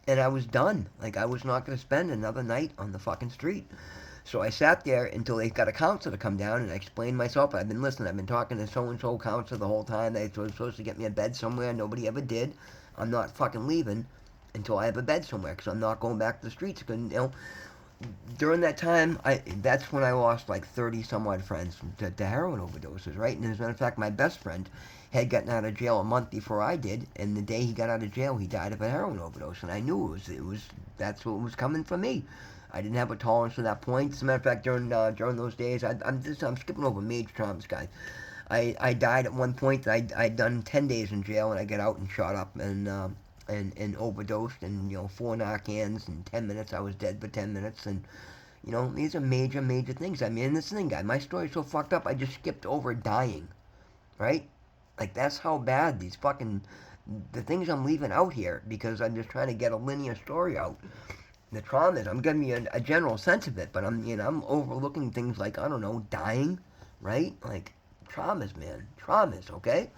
And I was done. Like, I was not going to spend another night on the fucking street. So I sat there until they got a counselor to come down, and I explained myself. I've been listening. I've been talking to so-and-so counselor the whole time. They were supposed to get me a bed somewhere. Nobody ever did. I'm not fucking leaving until I have a bed somewhere because I'm not going back to the streets. Because, during that time, that's when I lost like 30 some odd friends to heroin overdoses, right? And as a matter of fact, my best friend had gotten out of jail a month before I did, and the day he got out of jail, he died of a heroin overdose, and I knew that's what was coming for me. I didn't have a tolerance to that point. As a matter of fact, during those days, I'm skipping over major traumas, guys. I died at one point. I'd done 10 days in jail, and I got out and shot up and overdosed, and 4 Narcans in 10 minutes. I was dead for 10 minutes, and these are major things. I mean, this thing, guy, my story's so fucked up. I just skipped over dying, right? Like, that's how bad the things I'm leaving out here because I'm just trying to get a linear story out. The trauma is, I'm giving you a general sense of it, but I'm overlooking things like, I don't know, dying, right? Like, traumas, man. Traumas, okay?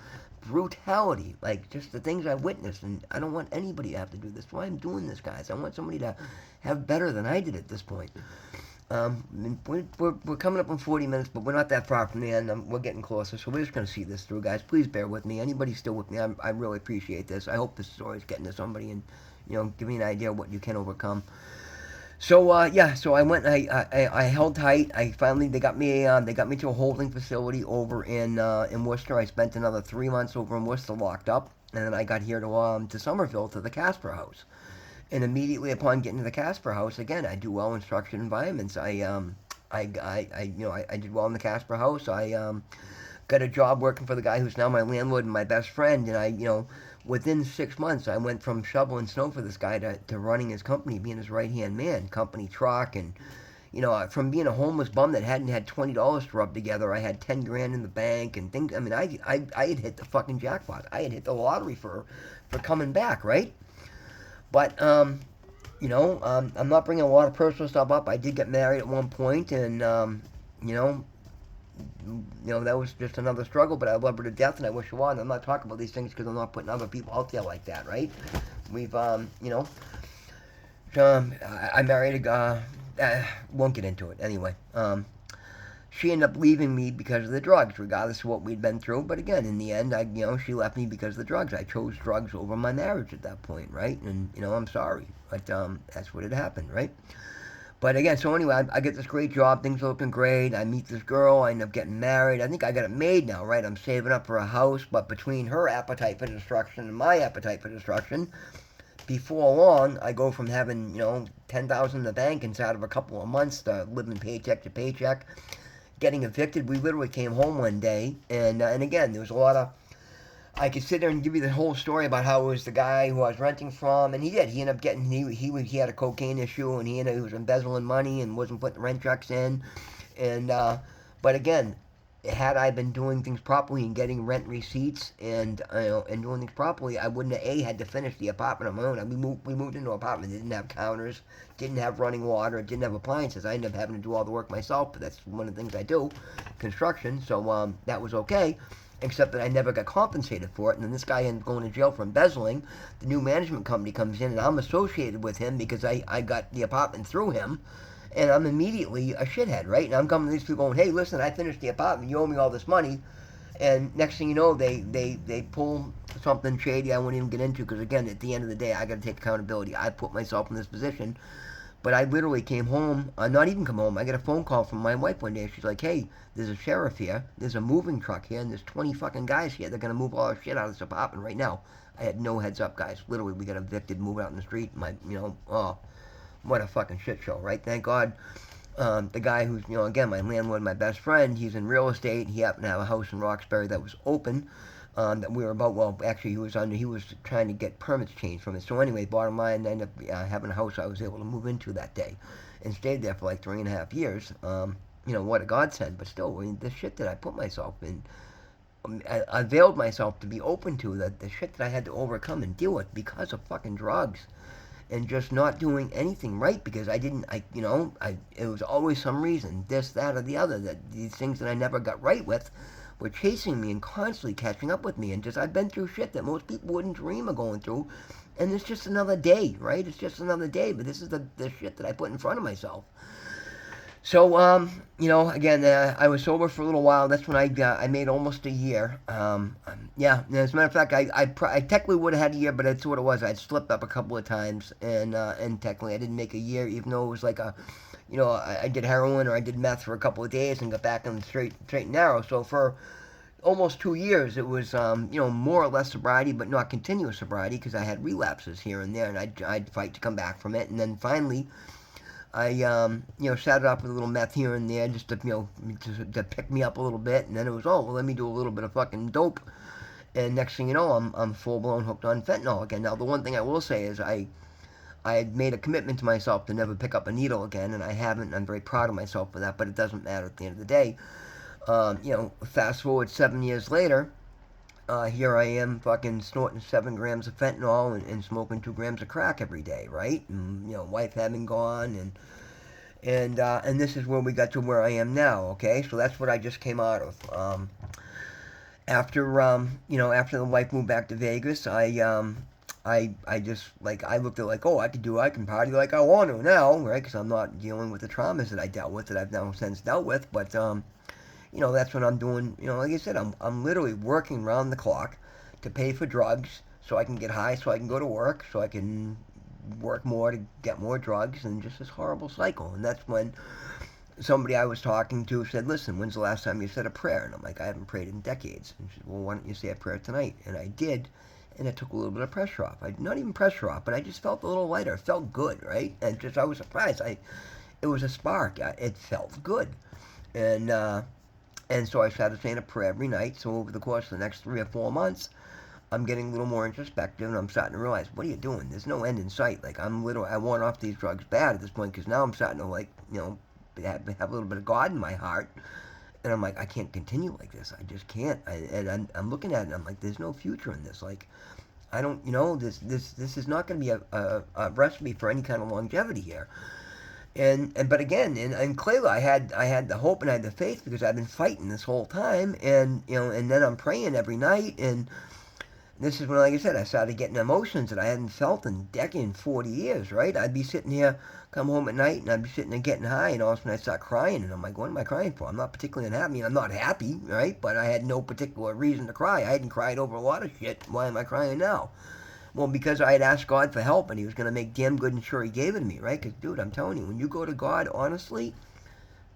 Brutality, like just the things I witnessed, and I don't want anybody to have to do this. That's why I'm doing this, guys. I want somebody to have better than I did at this point. We're coming up on 40 minutes, but we're not that far from the end. We're getting closer, so we're just going to see this through, guys. Please bear with me. Anybody still with me, I really appreciate this. I hope this story is getting to somebody and, give me an idea of what you can overcome. So so I went. I held tight. They got me to a holding facility over in Worcester. I spent another 3 months over in Worcester locked up, and then I got here to Somerville to the Casper House. And immediately upon getting to the Casper House, again, I do well in structured environments. I did well in the Casper House. I got a job working for the guy who's now my landlord and my best friend, and within 6 months, I went from shoveling snow for this guy to running his company, being his right-hand man, company truck, and, from being a homeless bum that hadn't had $20 to rub together, I had 10 grand in the bank and things. I mean, I had hit the fucking jackpot. I had hit the lottery for coming back, right? But, I'm not bringing a lot of personal stuff up. I did get married at one point, and, that was just another struggle, but I love her to death, and I wish her well. And I'm not talking about these things because I'm not putting other people out there like that, right? We've, I married a guy, won't get into it anyway. She ended up leaving me because of the drugs, regardless of what we'd been through. But again, in the end, she left me because of the drugs. I chose drugs over my marriage at that point, right? And, I'm sorry, but that's what had happened, right? But again, so anyway, I get this great job. Things are looking great. I meet this girl. I end up getting married. I think I got it made now, right? I'm saving up for a house. But between her appetite for destruction and my appetite for destruction, before long, I go from having, $10,000 in the bank inside of a couple of months to living paycheck to paycheck, getting evicted. We literally came home one day, and again, there was a lot of I could sit there and give you the whole story about how it was the guy who I was renting from, and he did. He ended up getting he had a cocaine issue, and he was embezzling money and wasn't putting rent checks in, and but again, had I been doing things properly and getting rent receipts and and doing things properly, I wouldn't have had to finish the apartment on my own. We moved into an apartment that didn't have counters, didn't have running water, didn't have appliances. I ended up having to do all the work myself, but that's one of the things I do, construction. So that was okay, except that I never got compensated for it. And then this guy ended up going to jail for embezzling. The new management company comes in, and I'm associated with him because I got the apartment through him. And I'm immediately a shithead, right? And I'm coming to these people going, hey, listen, I finished the apartment. You owe me all this money. And next thing you know, they pull something shady I won't even get into because, again, at the end of the day, I got to take accountability. I put myself in this position. But I literally came home, not even come home. I got a phone call from my wife one day. She's like, hey, there's a sheriff here. There's a moving truck here, and there's 20 fucking guys here. They're going to move all our shit out of this apartment right now. I had no heads up, guys. Literally, we got evicted, moved out in the street. What a fucking shit show, right? Thank God. The guy who's, again, my landlord, my best friend, he's in real estate. He happened to have a house in Roxbury that was open. That we were about, well, actually, he was trying to get permits changed from it. So anyway, bottom line, I ended up having a house I was able to move into that day and stayed there for like 3.5 years. What a godsend. But still, I mean, the shit that I put myself in, I veiled myself to be open to the shit that I had to overcome and deal with because of fucking drugs and just not doing anything right because it was always some reason, this, that, or the other, that these things that I never got right with were chasing me and constantly catching up with me. And just, I've been through shit that most people wouldn't dream of going through. And it's just another day, right? It's just another day, but this is the shit that I put in front of myself. So, again, I was sober for a little while. That's when I made almost a year. Yeah, as a matter of fact, I technically would have had a year, but that's what it was. I'd slipped up a couple of times, and technically I didn't make a year, even though it was like I did heroin or I did meth for a couple of days and got back on the straight and narrow. So for almost 2 years, it was, more or less sobriety, but not continuous sobriety because I had relapses here and there, and I'd fight to come back from it. And then finally, I, started off with a little meth here and there just to pick me up a little bit. And then it was, well, let me do a little bit of fucking dope. And next thing you know, I'm full-blown hooked on fentanyl again. Now, the one thing I will say is I had made a commitment to myself to never pick up a needle again, and I haven't. I'm very proud of myself for that, but it doesn't matter at the end of the day. Fast forward 7 years later, here I am fucking snorting 7 grams of fentanyl and smoking 2 grams of crack every day, right? And, wife having gone, and this is where we got to where I am now, okay? So that's what I just came out of. After the wife moved back to Vegas, I just, I looked at I can party like I want to now, right? Because I'm not dealing with the traumas that I dealt with, that I've now since dealt with, but, that's what I'm doing. Like I said, I'm literally working round the clock to pay for drugs so I can get high, so I can go to work, so I can work more to get more drugs, and just this horrible cycle. And that's when somebody I was talking to said, listen, when's the last time you said a prayer? And I'm like, I haven't prayed in decades. And she said, well, why don't you say a prayer tonight? And I did, and it took a little bit of pressure off. Not even pressure off, but I just felt a little lighter. It felt good, right? And I was surprised. It was a spark. It felt good. And so I started saying a prayer every night. So over the course of the next 3 or 4 months, I'm getting a little more introspective, and I'm starting to realize, what are you doing? There's no end in sight. I want off these drugs bad at this point, because now I'm starting to, have a little bit of God in my heart. And I'm like, I can't continue like this. I just can't. I'm looking at it, and I'm like, there's no future in this. I don't, this is not going to be a recipe for any kind of longevity here. But again, and clearly I had the hope and I had the faith because I've been fighting this whole time, and then I'm praying every night, and this is when, like I said, I started getting emotions that I hadn't felt in 40 years, right? I'd be sitting here, come home at night, and I'd be sitting there getting high, and all of a sudden I'd start crying, and I'm like, what am I crying for? I'm not particularly unhappy. I'm not happy, right? But I had no particular reason to cry. I hadn't cried over a lot of shit. Why am I crying now? Well, because I had asked God for help, and he was going to make damn good and sure he gave it to me, right? Because, dude, I'm telling you, when you go to God, honestly,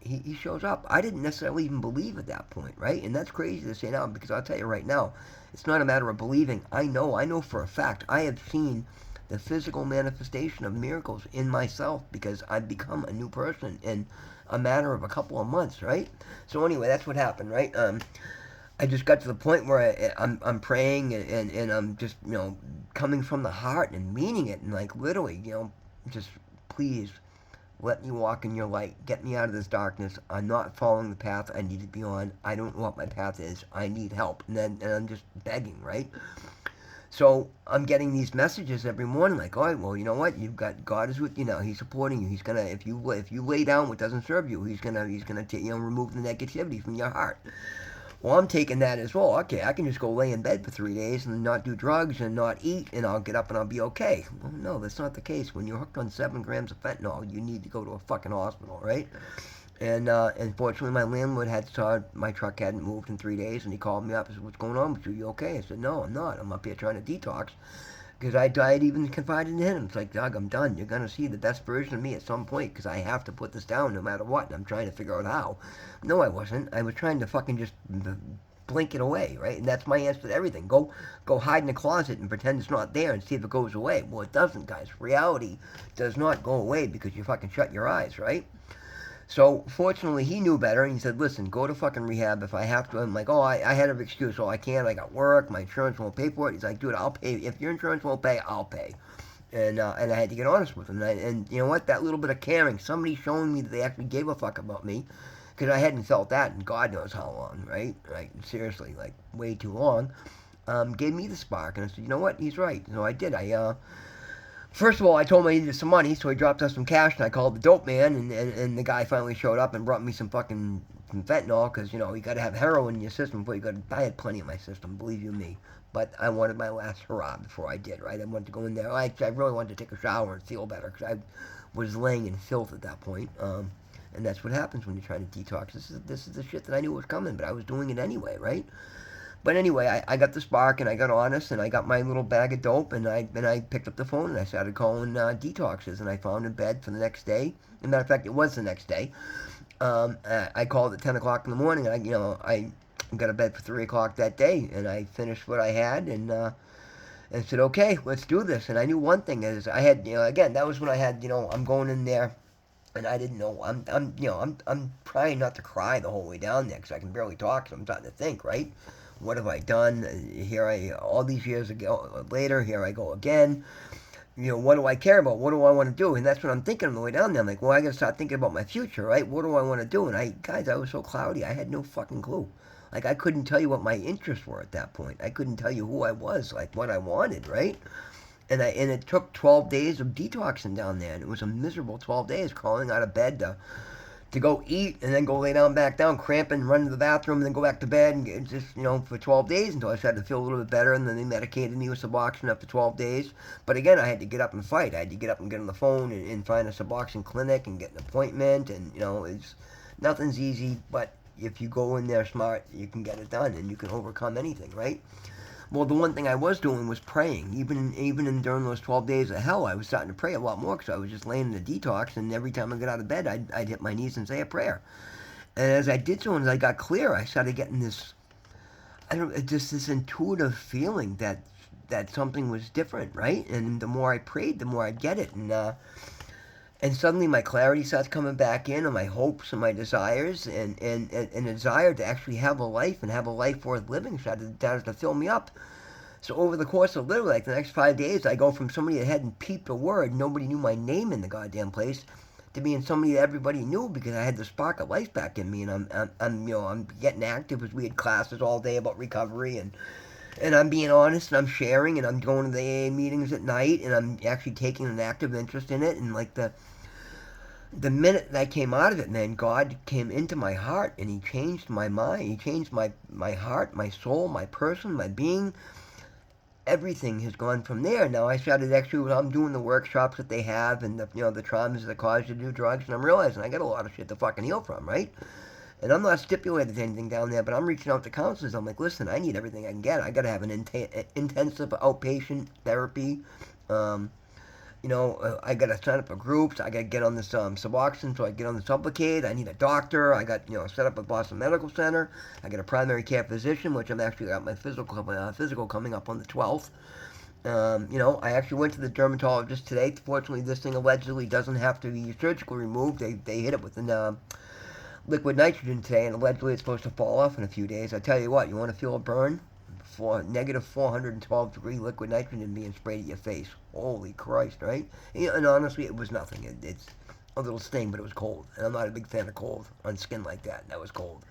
he shows up. I didn't necessarily even believe at that point, right? And that's crazy to say now, because I'll tell you right now, it's not a matter of believing. I know for a fact. I have seen the physical manifestation of miracles in myself because I've become a new person in a matter of a couple of months, right? So anyway, that's what happened, right? I just got to the point where I'm praying and I'm just, coming from the heart and meaning it and like literally, just please let me walk in your light. Get me out of this darkness. I'm not following the path I need to be on. I don't know what my path is. I need help. And I'm just begging, right? So I'm getting these messages every morning, like, all right, well, you know what? You've got God is with you now. He's supporting you. He's gonna if you lay down what doesn't serve you, he's gonna remove the negativity from your heart. Well, I'm taking that as well. Okay, I can just go lay in bed for 3 days and not do drugs and not eat, and I'll get up and I'll be okay. Well, no, that's not the case. When you're hooked on 7 grams of fentanyl, you need to go to a fucking hospital, right? And unfortunately, my landlord had saw my truck hadn't moved in 3 days, and he called me up and said, "What's going on with you? You okay?" I said, "No, I'm not. I'm up here trying to detox." Because I had even confided in him. It's like, Doug, I'm done. You're going to see the best version of me at some point because I have to put this down no matter what. And I'm trying to figure out how. No, I wasn't. I was trying to fucking just blink it away, right? And that's my answer to everything. Go hide in a closet and pretend it's not there and see if it goes away. Well, it doesn't, guys. Reality does not go away because you fucking shut your eyes, right? So fortunately, he knew better, and he said, "Listen, go to fucking rehab if I have to." I'm like, "Oh, I had an excuse. Oh, I can't. I got work. My insurance won't pay for it." He's like, "Dude, I'll pay. If your insurance won't pay, I'll pay." And I had to get honest with him. And you know what? That little bit of caring, somebody showing me that they actually gave a fuck about me, because I hadn't felt that in God knows how long, right? Like seriously, like way too long. Gave me the spark, and I said, "You know what? He's right." So I did. First of all, I told him I needed some money, so he dropped us some cash, and I called the dope man, and the guy finally showed up and brought me some fucking some fentanyl, because, you got to have heroin in your system before you got I had plenty in my system, believe you me. But I wanted my last hurrah before I did, right? I wanted to go in there. I really wanted to take a shower and feel better, because I was laying in filth at that point. And that's what happens when you're trying to detox. This is the shit that I knew was coming, but I was doing it anyway, right? But anyway, I got the spark and I got honest and I got my little bag of dope and I picked up the phone and I started calling detoxes and I found a bed for the next day. As a matter of fact, it was the next day. I called at 10 o'clock in the morning and I got a bed for 3 o'clock that day and I finished what I had and said, okay, let's do this. And I knew one thing is I had, again, that was when I had, I'm going in there and I didn't know. I'm trying not to cry the whole way down there because I can barely talk. So I'm starting to think, right? What have I done? All these years ago, later, here I go again. What do I care about? What do I want to do? And that's what I'm thinking on the way down there. I'm like, well, I got to start thinking about my future, right? What do I want to do? And I was so cloudy. I had no fucking clue. Like, I couldn't tell you what my interests were at that point. I couldn't tell you who I was, like what I wanted, right? And it took 12 days of detoxing down there, and it was a miserable 12 days crawling out of bed to go eat and then go lay down back down, cramping, run to the bathroom, and then go back to bed and just, for 12 days until I started to feel a little bit better. And then they medicated me with Suboxone after 12 days. But again, I had to get up and fight. I had to get up and get on the phone and find a Suboxone clinic and get an appointment. And, nothing's easy, but if you go in there smart, you can get it done and you can overcome anything, right? Well, the one thing I was doing was praying. Even during those 12 days of hell, I was starting to pray a lot more because I was just laying in the detox, and every time I got out of bed, I'd hit my knees and say a prayer. And as I did so, and as I got clear, I started getting this, just this intuitive feeling that something was different, right? And the more I prayed, the more I'd get it. And suddenly my clarity starts coming back in, and my hopes and my desires, and a desire to actually have a life and have a life worth living started to fill me up. So over the course of literally like the next 5 days, I go from somebody that hadn't peeped a word, nobody knew my name in the goddamn place, to being somebody that everybody knew because I had the spark of life back in me, and I'm getting active as we had classes all day about recovery and I'm being honest and I'm sharing and I'm going to the AA meetings at night and I'm actually taking an active interest in it. And like the minute that I came out of it, man, God came into my heart and he changed my mind. He changed my heart, my soul, my person, my being. Everything has gone from there. Now I started actually, I'm doing the workshops that they have and the traumas that cause you to do drugs, and I'm realizing I got a lot of shit to fucking heal from, right? And I'm not stipulated to anything down there, but I'm reaching out to counselors. I'm like, listen, I need everything I can get. I got to have an intensive outpatient therapy. I got to sign up for groups. I got to get on this Suboxone so I get on the Sublocade. I need a doctor. I got, set up at Boston Medical Center. I got a primary care physician, which I'm actually got my physical coming up on the 12th. I actually went to the dermatologist today. Fortunately, this thing allegedly doesn't have to be surgically removed. They hit it with an liquid nitrogen today, and allegedly it's supposed to fall off in a few days. I tell you what, you want to feel a burn? For negative 412-degree liquid nitrogen being sprayed at your face. Holy Christ, right? And honestly, it was nothing. It's a little sting, but it was cold. And I'm not a big fan of cold on skin like that. That was cold.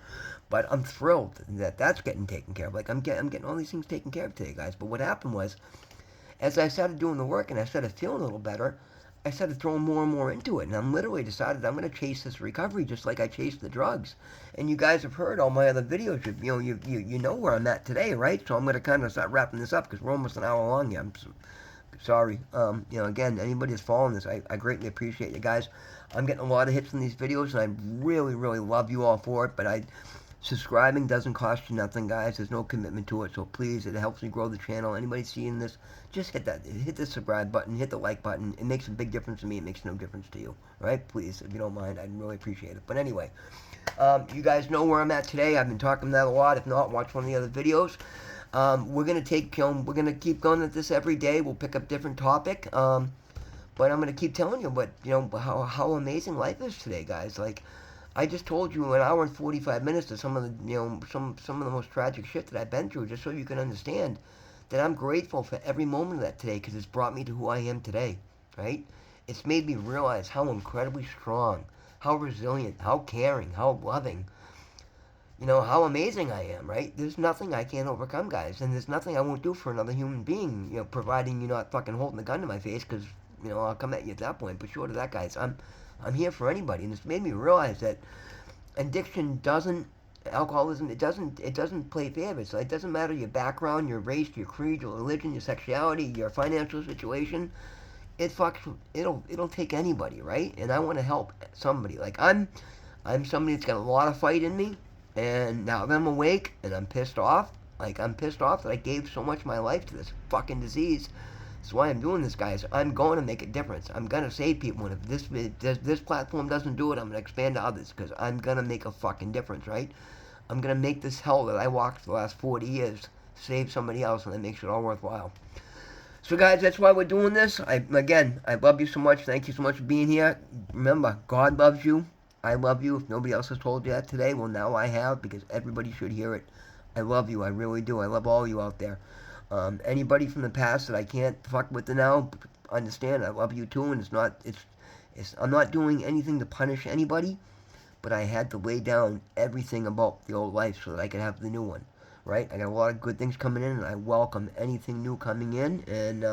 But I'm thrilled that that's getting taken care of. Like, I'm getting all these things taken care of today, guys. But what happened was, as I started doing the work and I started feeling a little better, I started throwing more and more into it, and I'm literally decided I'm going to chase this recovery just like I chased the drugs. And you guys have heard all my other videos. You know where I'm at today, right? So I'm going to kind of start wrapping this up because we're almost an hour long here. I'm sorry. Again, anybody that's following this, I greatly appreciate you guys. I'm getting a lot of hits on these videos, and I really, really love you all for it. But subscribing doesn't cost you nothing, guys. There's no commitment to it, so please, it helps me grow the channel. Anybody seeing this, just hit the subscribe button, hit the like button. It makes a big difference to me. It makes no difference to you, right? Please, if you don't mind, I'd really appreciate it. But anyway, you guys know where I'm at today. I've been talking that a lot. If not, watch one of the other videos. We're gonna keep going at this every day. We'll pick up different topic. But I'm gonna keep telling you, how amazing life is today, guys. Like, I just told you an hour and 45 minutes of some of the, some of the most tragic shit that I've been through, just so you can understand that I'm grateful for every moment of that today, because it's brought me to who I am today, right? It's made me realize how incredibly strong, how resilient, how caring, how loving, how amazing I am, right? There's nothing I can't overcome, guys, and there's nothing I won't do for another human being, providing you're not fucking holding a gun to my face, because, I'll come at you at that point. But short of that, guys, I'm here for anybody, and it's made me realize that alcoholism, it doesn't play favorites. It doesn't matter your background, your race, your creed, your religion, your sexuality, your financial situation. It'll take anybody, right? And I want to help somebody. Like, I'm somebody that's got a lot of fight in me, and now that I'm awake and I'm pissed off, I'm pissed off that I gave so much of my life to this fucking disease. That's why I'm doing this, guys. I'm going to make a difference. I'm going to save people. And if this platform doesn't do it, I'm going to expand to others, because I'm going to make a fucking difference, right? I'm going to make this hell that I walked for the last 40 years save somebody else, and that makes it all worthwhile. So, guys, that's why we're doing this. I love you so much. Thank you so much for being here. Remember, God loves you. I love you. If nobody else has told you that today, well, now I have, because everybody should hear it. I love you. I really do. I love all you out there. Anybody from the past that I can't fuck with the now, understand, I love you too, and I'm not doing anything to punish anybody, but I had to lay down everything about the old life so that I could have the new one, right? I got a lot of good things coming in, and I welcome anything new coming in, and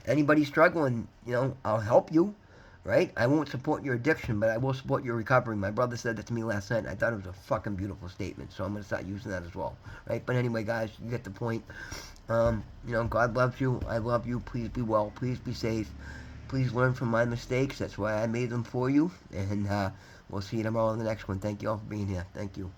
anybody struggling, I'll help you. Right? I won't support your addiction, but I will support your recovery. My brother said that to me last night, and I thought it was a fucking beautiful statement, so I'm going to start using that as well. Right? But anyway, guys, you get the point. God loves you. I love you. Please be well. Please be safe. Please learn from my mistakes. That's why I made them for you. And we'll see you tomorrow on the next one. Thank you all for being here. Thank you.